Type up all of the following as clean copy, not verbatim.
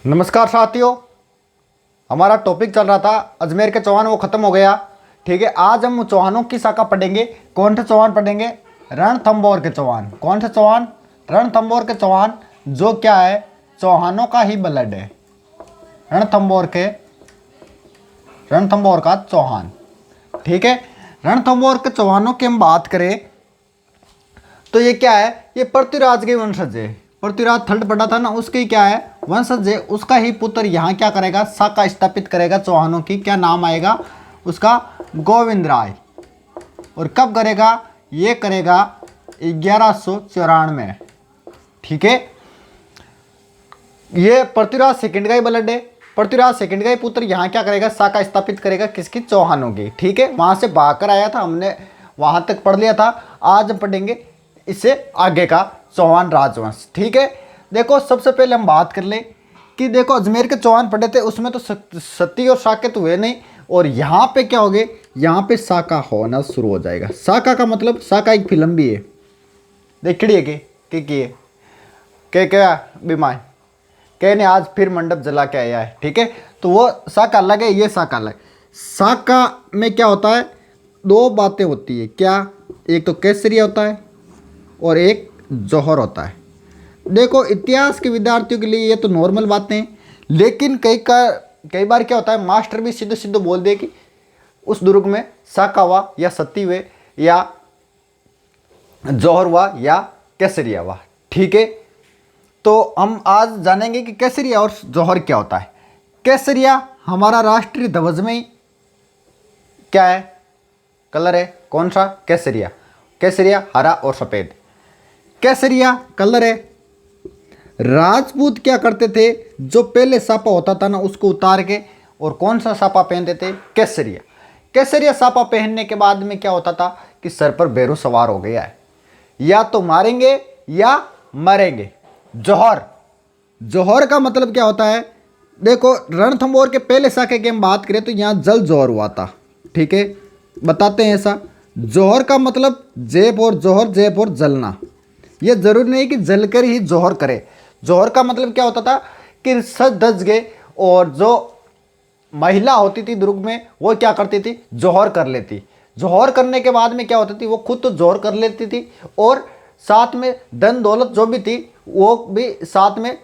नमस्कार साथियों। हमारा टॉपिक चल रहा था अजमेर के चौहान, वो ख़त्म हो गया। ठीक है, आज हम चौहानों की शाखा पढ़ेंगे। कौन से चौहान पढ़ेंगे? रणथंभौर के चौहान। कौन से चौहान? रणथंभौर के चौहान, जो क्या है, चौहानों का ही ब्लड है। रणथंभौर का चौहान। ठीक है, रणथंभौर के चौहानों की हम बात करें तो ये क्या है, ये पृथ्वीराज के वंशज है। पृथ्वीराज थर्ड पड़ा था ना, उसके क्या है, वंशज है। उसका ही पुत्र यहाँ क्या करेगा, शाखा स्थापित करेगा चौहानों की। क्या नाम आएगा उसका? गोविंद राय। और कब करेगा? ये करेगा 1194। ठीक है, ये पृथ्वीराज सेकंड का ही ब्लड है। पृथ्वीराज सेकंड का ही पुत्र यहाँ क्या करेगा, शाखा स्थापित करेगा किसकी? चौहानों की। ठीक है, वहां से भागकर आया था, हमने वहां तक पढ़ लिया था। आज हम पढ़ेंगे इससे आगे का चौहान राजवंश। ठीक है, देखो सबसे पहले हम बात कर ले कि देखो अजमेर के चौहान पढ़े थे, उसमें तो सती और शाके तो हुए नहीं। और यहाँ पे क्या हो गए, यहाँ पे शाका होना शुरू हो जाएगा। शाका का मतलब, शाका एक फिल्म भी है, देखी है क्या बीमार कहने आज फिर मंडप जला के आया है। ठीक है, तो वो शाका अलग है, ये शाका अलग। शाका में क्या होता है, दो बातें होती है। क्या? एक तो केसरिया होता है और एक जौहर होता है। देखो इतिहास के विद्यार्थियों के लिए ये तो नॉर्मल बातें हैं, लेकिन कई बार क्या होता है, मास्टर भी सीधे सीधे बोल दे कि उस दुर्ग में शाका हुआ या सती हुए या जौहर हुआ या केसरिया हुआ। ठीक है, तो हम आज जानेंगे कि केसरिया और जौहर क्या होता है। केसरिया हमारा राष्ट्रीय ध्वज में क्या है, कलर है। कौन सा? केसरिया। केसरिया हरा और सफेद, केसरिया कलर है। राजपूत क्या करते थे, जो पहले सापा होता था ना, उसको उतार के और कौन सा सापा पहनते थे? केसरिया। केसरिया सापा पहनने के बाद में क्या होता था कि सर पर भैरू सवार हो गया है, या तो मारेंगे या मरेंगे। जौहर, जौहर का मतलब क्या होता है, देखो रणथंभौर के पहले शाखे की हम बात करें तो यहाँ जल जौहर हुआ था। ठीक है, बताते हैं ऐसा। जौहर का मतलब जेब और जौहर, जेब और जलना। ये जरूरी नहीं कि जलकर ही जौहर करे। जौहर का मतलब क्या होता था कि सज धज गए, और जो महिला होती थी दुर्ग में वो क्या करती थी, जौहर कर लेती। जौहर करने के बाद में क्या होती थी, वो खुद तो जौहर कर लेती थी और साथ में धन दौलत जो भी थी वो भी साथ में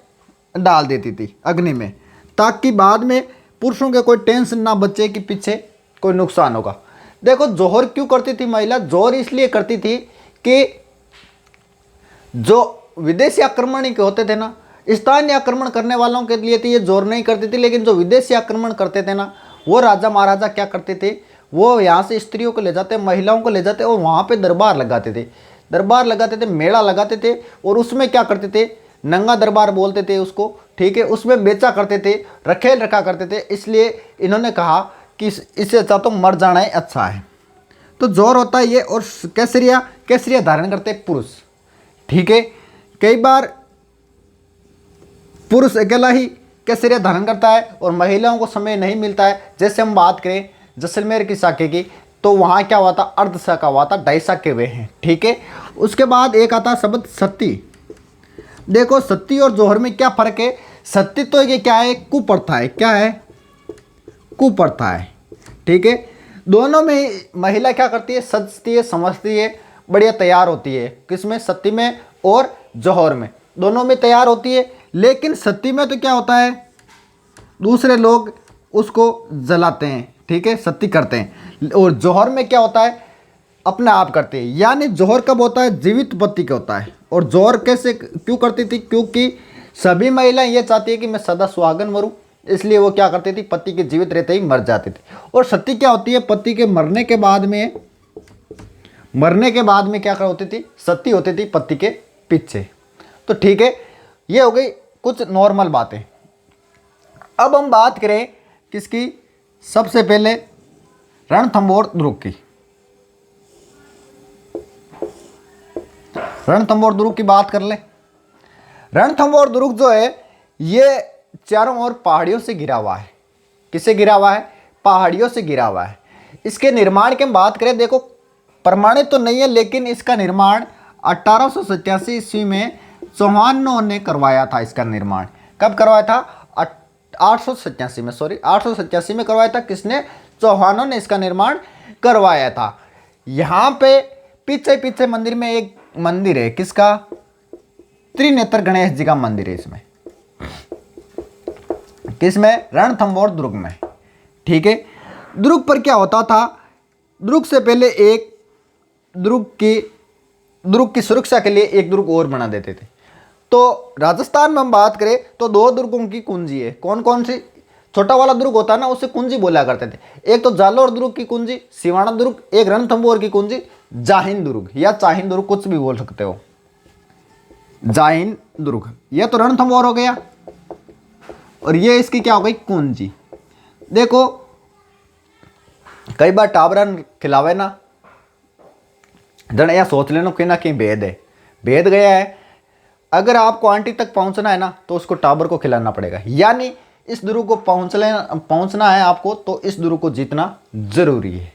डाल देती थी अग्नि में, ताकि बाद में पुरुषों के कोई टेंशन ना बचे कि पीछे कोई नुकसान होगा। देखो जौहर क्यों करती थी महिला? जौहर इसलिए करती थी कि जो विदेशी आक्रमण के होते थे ना, स्थानीय आक्रमण करने वालों के लिए तो ये जोर नहीं करती थी, लेकिन जो विदेशी आक्रमण करते थे ना, वो राजा महाराजा क्या करते थे, वो यहाँ से स्त्रियों को ले जाते, महिलाओं को ले जाते और वहाँ पे दरबार लगाते थे। दरबार लगाते थे, मेला लगाते थे, और उसमें क्या करते थे, नंगा दरबार बोलते थे उसको। ठीक है, उसमें बेचा करते थे, रखेल रखा करते थे। इसलिए इन्होंने कहा कि इससे अच्छा तो मर जाना ही अच्छा है। तो जोर होता है ये। और केसरिया, केसरिया धारण करते पुरुष। ठीक है, कई बार पुरुष अकेला ही केसरिया धारण करता है और महिलाओं को समय नहीं मिलता है। जैसे हम बात करें जैसलमेर की शाखे की, तो वहाँ क्या हुआ था, अर्ध शाखा हुआ था, 2.5 शाखे हुए हैं। ठीक है, उसके बाद एक आता शब्द सती। देखो सती और जौहर में क्या फर्क है? सती तो ये क्या है, कुप्रथा है। क्या है? कुप्रथा है। ठीक है, दोनों में महिला क्या करती है, सजती है, समझती है, बढ़िया तैयार होती है। किसमें? सती में और जौहर में, दोनों में तैयार होती है। लेकिन सती में तो क्या होता है, दूसरे लोग उसको जलाते हैं। ठीक है, सती करते हैं। और जौहर में क्या होता है, अपने आप करते हैं। यानी जौहर कब होता है, जीवित पति का होता है। और जौहर कैसे क्यों करती थी? क्योंकि सभी महिलाएं ये चाहती है कि मैं सदा सुहागन मरूं, इसलिए वो क्या करती थी, पति के जीवित रहते ही मर जाती थी। और सती क्या होती है, पति के मरने के बाद में क्या होती थी, सती होती थी पति के पीछे। तो ठीक है, ये हो गई कुछ नॉर्मल बातें। अब हम बात करें किसकी, सबसे पहले रणथंभौर दुर्ग की। रणथंभौर दुर्ग की बात कर ले। रणथंभौर दुर्ग जो है ये चारों ओर पहाड़ियों से घिरा हुआ है। किससे घिरा हुआ है? पहाड़ियों से घिरा हुआ है। इसके निर्माण की हम बात करें, देखो प्रमाणित तो नहीं है, लेकिन इसका निर्माण 1887 ईस्वी में चौहानों ने करवाया था। इसका निर्माण कब करवाया था? 887 में, सॉरी 887 में करवाया था। किसने? चौहानों ने इसका निर्माण करवाया था। यहाँ पे पीछे पीछे मंदिर में एक मंदिर है, किसका? त्रिनेत्र गणेश जी का मंदिर है इसमें। किसमें? रणथंभौर दुर्ग में। ठीक है। दुर्ग पर क्या होता था? दुर्ग से पहले एक दुर्ग की सुरक्षा के लिए एक दुर्ग और बना देते थे। तो राजस्थान में हम बात करें तो 2 दुर्गों की कुंजी है। कौन कौन सी? छोटा वाला दुर्ग होता है ना, उसे कुंजी बोला करते थे। एक तो जालोर दुर्ग की कुंजी, सिवाना दुर्ग, एक रणथंभौर की कुंजी, जाहिन दुर्ग या चाहिन दुर्ग, कुछ भी बोल सकते हो। जाहिन दुर्ग, यह तो रणथंभौर हो गया, और ये इसकी क्या हो गई? कुंजी। देखो कई बार टाबरन खिलावे ना, जन यह सोच लेना कि ना कहीं भेद है, भेद गया है। अगर आपको आंटी तक पहुंचना है ना तो उसको टाबर को खिलाना पड़ेगा, यानी इस दुर्ग को पहुंचना है आपको, तो इस दुर्ग को जीतना जरूरी है।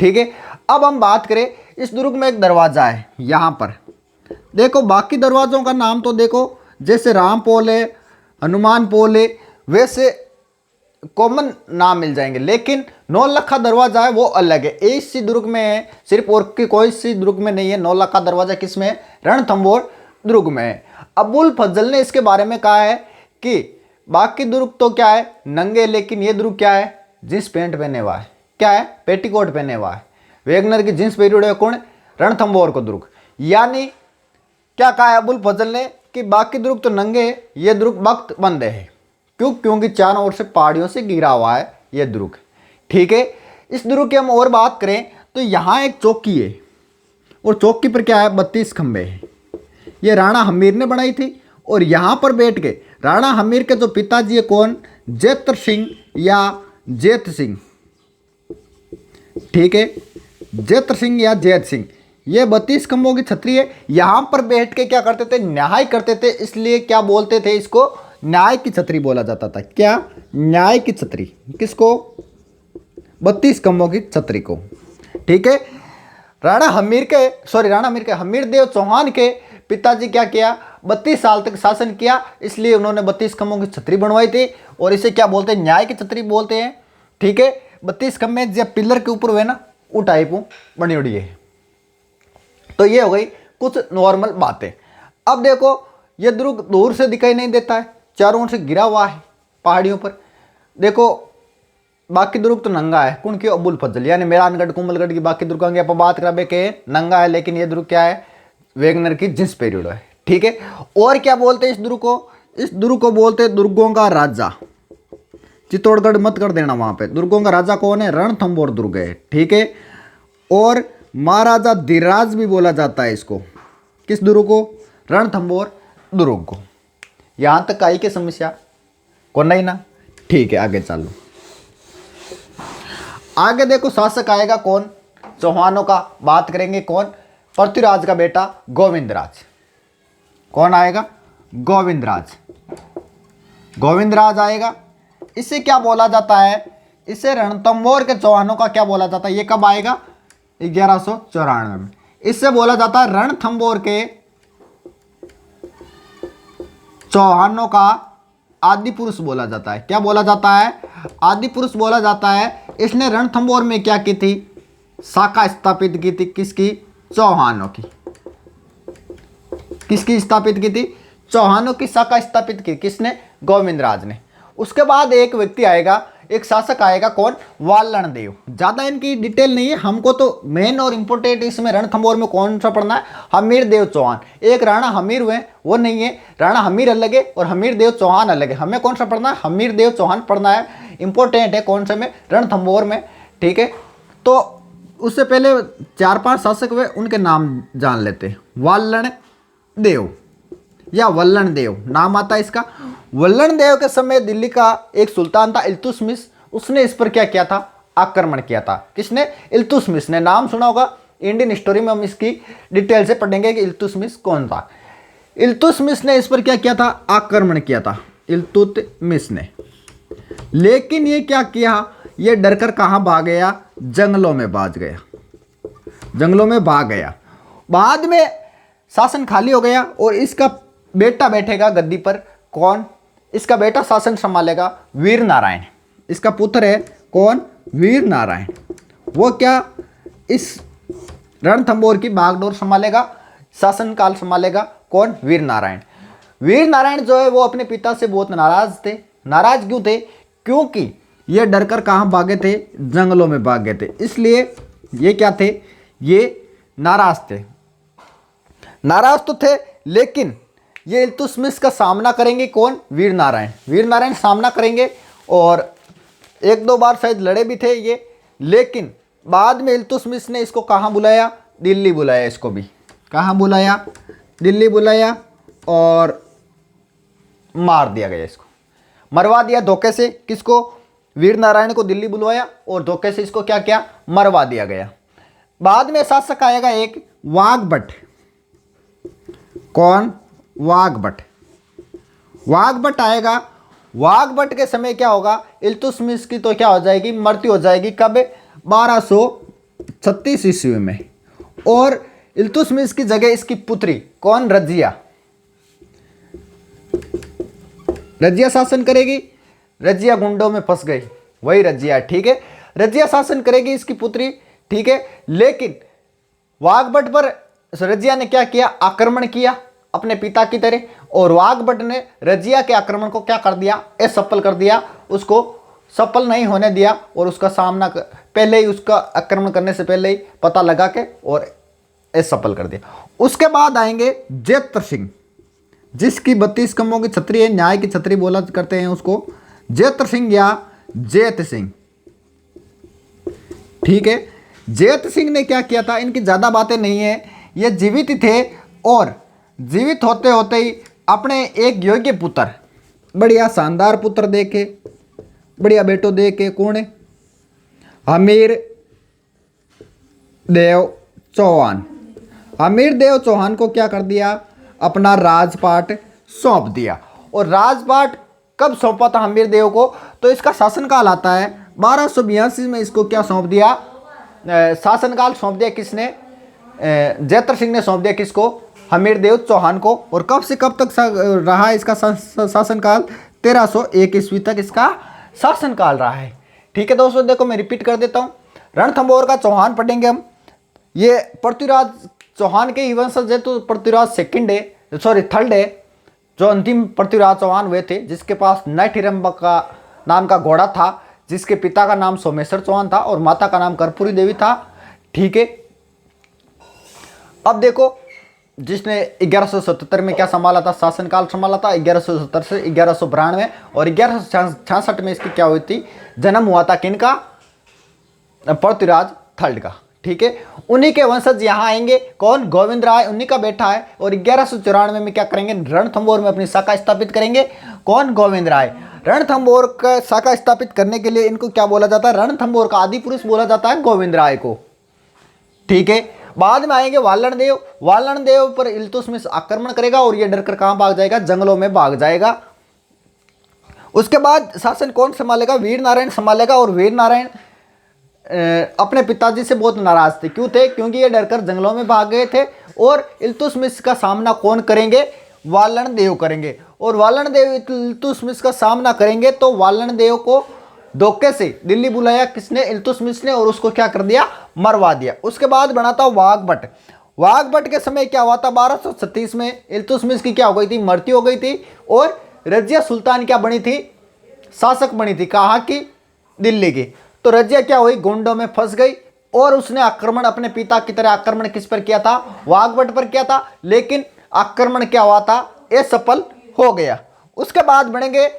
ठीक है। अब हम बात करें, इस दुर्ग में एक दरवाजा है यहाँ पर। देखो बाकी दरवाजों का नाम तो देखो, जैसे राम पोल है, हनुमान पोल है, वैसे कॉमन नाम मिल जाएंगे, लेकिन नौलखा दरवाजा है वो अलग है। इसी दुर्ग में है सिर्फ, और कोई सी दुर्ग में नहीं है। नौलखा दरवाजा किसमें है? रणथंभौर दुर्ग में है। अबुल फजल ने इसके बारे में कहा है कि बाकी दुर्ग तो क्या है? नंगे, लेकिन ये दुर्ग क्या है? जींस पैंट पहने हुआ है। क्या है? पेटीकोट पहने हुआ है। वेगनर की जींस पहनी हुई है कौन? रणथंभौर को दुर्ग। यानी क्या कहा है अबुल फजल ने कि बाकी दुर्ग तो नंगे है, ये दुर्ग वक्त बंद है। क्यों? क्योंकि चारों ओर से पहाड़ियों से घिरा हुआ है ये दुर्ग। ठीक है। इस दुर्ग की हम और बात करें तो यहाँ एक चौकी है, और चौकी पर क्या है? 32 खंबे हैं। ये राणा हमीर ने बनाई थी, और यहाँ पर बैठ के राणा हमीर के जो पिताजी है कौन? जेत्र सिंह या जेत सिंह। ठीक है, जेत्र सिंह या जैत सिंह, ये 32 खंभों की छतरी है। यहाँ पर बैठ के क्या करते थे? न्याय करते थे, इसलिए क्या बोलते थे इसको? न्याय की छतरी बोला जाता था। क्या? न्याय की छतरी। किसको? 32 खंभों की छतरी को। ठीक है। हमीर देव चौहान के पिताजी क्या किया? 32 साल तक शासन किया, इसलिए उन्होंने 32 खंभों की छतरी बनवाई थी, और इसे क्या बोलते हैं? न्याय की छतरी बोलते हैं। ठीक है। 32 खंभे जब पिलर के ऊपर हुए ना, वो टाइप बनी उड़ी है। तो ये हो गई कुछ नॉर्मल बातें। अब देखो ये दुर्ग दूर से दिखाई नहीं देता है, चारों ओर से गिरा हुआ है पहाड़ियों पर। देखो बाकी दुर्ग तो नंगा है। कौन की? अबुल फजल, यानी मेहरानगढ़ कुंभलगढ़ की बाकी दुर्गों की आप बात करा के नंगा है, लेकिन ये दुर्ग क्या है? वेगनर की जींस पीरियड है। ठीक है। और क्या बोलते हैं इस दुर्ग को? इस दुर्ग को बोलते हैं दुर्गों का राजा। चित्तौड़गढ़ मत कर देना, वहां पे दुर्गों का राजा कौन है? रणथंभौर दुर्ग है। ठीक है। और महाराजा धीराज भी बोला जाता है इसको। किस दुर्ग को? रणथंभौर दुर्ग को। यहां तक आई के समस्या को नहीं ना? ठीक है, आगे चलो। आगे देखो शासक आएगा कौन? चौहानों का बात करेंगे। कौन? पृथ्वीराज का बेटा गोविंदराज। कौन आएगा? गोविंदराज। गोविंदराज आएगा। इसे क्या बोला जाता है? इसे रणथंभौर के चौहानों का क्या बोला जाता है? ये कब आएगा? 1194 में। इससे बोला जाता है रणथंभौर के चौहानों का आदि पुरुष बोला जाता है। क्या बोला जाता है? आदि पुरुष बोला जाता है। इसने रणथंभौर में क्या की थी? शाखा स्थापित की थी। किसकी? चौहानों की। किसकी स्थापित की थी? चौहानों की शाखा स्थापित की। किसने? गोविंदराज ने। उसके बाद एक व्यक्ति आएगा, एक शासक आएगा। कौन? वालन देव। ज्यादा इनकी डिटेल नहीं है, हमको तो मेन और इंपोर्टेंट इसमें रणथंभौर में कौन सा पढ़ना है? हमीर देव चौहान। एक राणा हमीर हुए वो नहीं है, राणा हमीर अलग है और हमीर देव चौहान अलग है। हमें कौन सा पढ़ना है? हमीर देव चौहान पढ़ना है। इंपॉर्टेंट है कौन से में? रणथंभौर में। ठीक है। तो उससे पहले 4-5 शासक हुए, उनके नाम जान लेते हैं। वालन देव या वल्लन देव नाम आता है इसका। वल्लन देव के समय दिल्ली का एक सुल्तान था इल्तुतमिश, उसने इस पर क्या किया था? आक्रमण किया था। किसने? इल्तुतमिश ने। नाम सुना होगा, इंडियन हिस्टोरी में हम इसकी डिटेल से पढ़ेंगे कि इल्तुतमिश कौन था। इल्तुतमिश ने इस पर क्या किया था? आक्रमण किया था इल्तुतमिश ने। लेकिन ये क्या किया? ये डरकर कहाँ भाग गया? जंगलों में भाग गया। जंगलों में भाग गया। बाद में शासन खाली हो गया और इसका बेटा बैठेगा गद्दी पर। कौन? इसका बेटा शासन संभालेगा वीर नारायण। इसका पुत्र है कौन? वीर नारायण। वो क्या इस रणथंभौर की बागडोर संभालेगा, शासनकाल संभालेगा कौन? वीर नारायण। वीर नारायण जो है वो अपने पिता से बहुत नाराज थे। नाराज क्यों थे? क्योंकि ये डरकर कहाँ भागे थे? जंगलों में भाग गए थे। इसलिए ये क्या थे? ये नाराज थे। नाराज तो थे, लेकिन ये इल्तुतमिश का सामना करेंगे कौन? वीर नारायण। वीर नारायण सामना करेंगे और एक दो बार शायद लड़े भी थे ये, लेकिन बाद में इल्तुतमिश ने इसको कहाँ बुलाया? दिल्ली बुलाया। इसको भी कहाँ बुलाया? दिल्ली बुलाया और मार दिया गया। इसको मरवा दिया धोखे से। किसको? वीर नारायण को दिल्ली बुलवाया और धोखे से इसको क्या किया? मरवा दिया गया। बाद में शासक आएगा एक वाघभट। कौन? वाघभट। वाघभट आएगा। वाघभट के समय क्या होगा? इल्तुतमिश की तो क्या हो जाएगी? मृत्यु हो जाएगी। कब? 1236 ईस्वी में। और इल्तुतमिश की जगह इसकी पुत्री कौन? रजिया। रजिया शासन करेगी। रजिया गुंडों में फंस गई, वही रजिया, ठीक है। रजिया शासन करेगी, इसकी पुत्री, ठीक है। लेकिन वाघभट पर रजिया ने क्या किया? आक्रमण किया अपने पिता की तरह, और वाघभट ने रजिया के आक्रमण को क्या कर दिया? असफल कर दिया। उसको सफल नहीं होने दिया और उसका सामना पहले ही, उसका आक्रमण करने से पहले ही पता लगा के और असफल कर दिया। उसके बाद आएंगे जेत्र सिंह, जिसकी 32 कमों की छतरी है, न्याय की छतरी बोला करते हैं उसको, जेत्र सिंह या जेत सिंह, ठीक है। जेत सिंह ने क्या किया था? इनकी ज़्यादा बातें नहीं है, ये जीवित थे और जीवित होते होते ही अपने एक योग्य पुत्र, बढ़िया शानदार पुत्र देखे, बढ़िया बेटो देखे, कौन है? हमीर देव चौहान। हमीर देव चौहान को क्या कर दिया? अपना राजपाट सौंप दिया। और राजपाट कब सौंपा था हमीर देव को? तो इसका शासनकाल आता है 1282 में। इसको क्या सौंप दिया? शासनकाल सौंप दिया किसने? जेत्र सिंह ने सौंप दिया। किसको? हमीर देव चौहान को। और कब से कब तक रहा इसका शासनकाल? 1301 ईस्वी तक इसका शासनकाल रहा है, ठीक है। दोस्तों देखो, मैं रिपीट कर देता हूँ। रणथंभौर का चौहान पढ़ेंगे हम। ये पृथ्वीराज चौहान के ही वंशज है, तो पृथ्वीराज थर्ड है, जो अंतिम पृथ्वीराज चौहान हुए थे, जिसके पास नैठिरंब का नाम का घोड़ा था, जिसके पिता का नाम सोमेश्वर चौहान था और माता का नाम कर्पूरी देवी था, ठीक है। अब देखो, जिसने 1177 में क्या संभाला था? शासनकाल संभाला था। 1170 से 1192 और 1166 में इसकी क्या हुई थी? जन्म हुआ था किनका? पृथ्वीराज थर्ड का, ठीक है। उन्हीं के वंशज यहाँ आएंगे। कौन? गोविंद राय, उन्हीं का बेटा है। और 1194 में क्या करेंगे? रणथंभौर में अपनी शाखा स्थापित करेंगे। कौन? गोविंद राय। रणथंभौर का शाखा स्थापित करने के लिए इनको क्या बोला जाता है? रणथंभौर का आदि पुरुष बोला जाता है गोविंद राय को, ठीक है। बाद में आएंगे वालन देव। वालन देव पर इल्तुतमिश आक्रमण करेगा और ये डरकर कहां भाग जाएगा? जंगलों में भाग जाएगा। उसके बाद शासन कौन संभालेगा? वीर नारायण संभालेगा। और वीर नारायण अपने पिताजी से बहुत नाराज थे। क्यों थे? क्योंकि ये डरकर जंगलों में भाग गए थे। और इल्तुतमिश का सामना कौन करेंगे? वालन देव करेंगे। और वालन देव इल्तुतमिश का सामना करेंगे, तो वालन देव को धोखे से दिल्ली बुलाया किसने? इल्तुतमिश ने, और उसको क्या कर दिया? मरवा दिया। उसके बाद बना था वाघभट। वाघभट के समय क्या हुआ था? 1236 में इल्तुतमिश की क्या हो गई थी? मृत्यु हो गई थी। और रजिया सुल्तान क्या बनी थी? शासक बनी थी। कहाँ की? दिल्ली की। तो रजिया क्या हुई? गुंडों में फंस गई और उसने आक्रमण अपने पिता की तरह आक्रमण किस पर किया था? वाघभट पर किया था। लेकिन आक्रमण क्या हुआ था? असफल हो गया। उसके बाद बनेंगे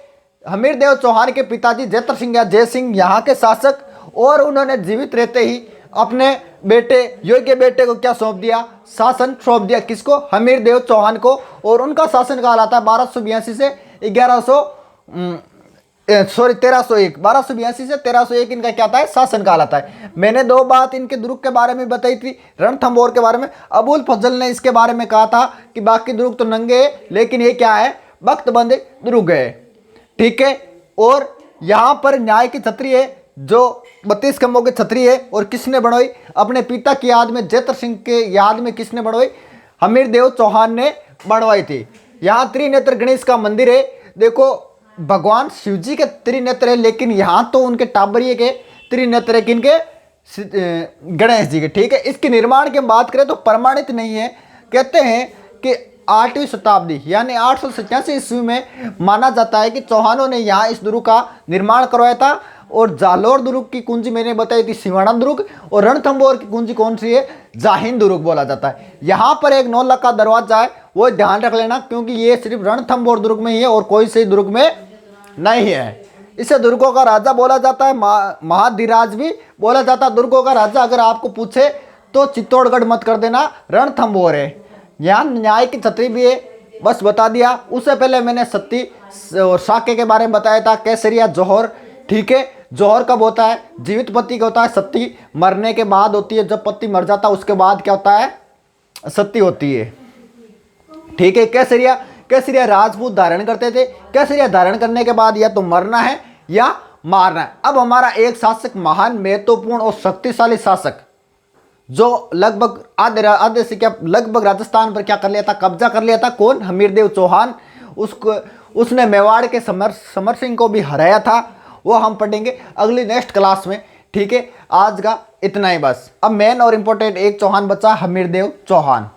हमीर देव चौहान के पिताजी जेत्र सिंह या जय सिंह, यहाँ के शासक। और उन्होंने जीवित रहते ही अपने बेटे, योग्य बेटे को क्या सौंप दिया? शासन सौंप दिया। किसको? हमीर देव चौहान को। और उनका शासनकाल आता है 1282 से 1301। 1282 से 1301 इनका क्या आता है? शासनकाल आता है। मैंने दो बात इनके दुर्ग के बारे में बताई थी, रणथंभौर के बारे में। अबुल फजल ने इसके बारे में कहा था कि बाकी दुर्ग तो नंगे है, लेकिन ये क्या है? बख्तबंद दुर्ग है, ठीक है। और यहाँ पर न्याय की छतरी है, जो 32 खंभों की छतरी है। और किसने बनवाई? अपने पिता की याद में, जेत्र सिंह के याद में किसने बनवाई? हमीर देव चौहान ने बनवाई थी। यहाँ त्रिनेत्र गणेश का मंदिर है। देखो, भगवान शिव जी के त्रिनेत्र है, लेकिन यहाँ तो उनके टाबरिए के त्रिनेत्र है, किनके? गणेश जी के। ठीक है, इसके निर्माण की बात करें तो प्रमाणित नहीं है। कहते हैं कि 8वीं शताब्दी यानी 887 ईस्वी में माना जाता है कि चौहानों ने यहाँ इस दुर्ग का निर्माण करवाया था। और जालोर दुर्ग की कुंजी मैंने बताई थी सिवाना दुर्ग, और रणथंभौर की कुंजी कौन सी है? जाहिन दुर्ग बोला जाता है। यहाँ पर एक 9 लाख का दरवाजा है, वो ध्यान रख लेना, क्योंकि ये सिर्फ रणथंभौर दुर्ग में ही है और कोई से दुर्ग में नहीं है। इसे दुर्गों का राजा बोला जाता है, महाधिराज भी बोला जाता है। दुर्गों का राजा अगर आपको पूछे तो चित्तौड़गढ़ मत कर देना, रणथंभौर है। यहाँ न्याय की छतरी भी है, बस बता दिया। उससे पहले मैंने सत्ती और साके के बारे में बताया था, केसरिया, जौहर। ठीक है, जौहर कब होता है? जीवित पति का होता है, सत्ती मरने के बाद होती है। जब पति मर जाता है उसके बाद क्या होता है? सत्ती होती है। ठीक है, केसरिया, केसरिया राजपूत धारण करते थे। केसरिया धारण करने के बाद या तो मरना है या मारना है। अब हमारा एक शासक, महान, महत्वपूर्ण और शक्तिशाली शासक, जो लगभग आधे से क्या लगभग राजस्थान पर क्या कर लिया था? कब्जा कर लिया था। कौन? हमीरदेव चौहान। उसने मेवाड़ के समर सिंह को भी हराया था, वो हम पढ़ेंगे अगली नेक्स्ट क्लास में। ठीक है, आज का इतना ही बस। अब मेन और इम्पोर्टेंट एक चौहान बचा, हमीरदेव चौहान।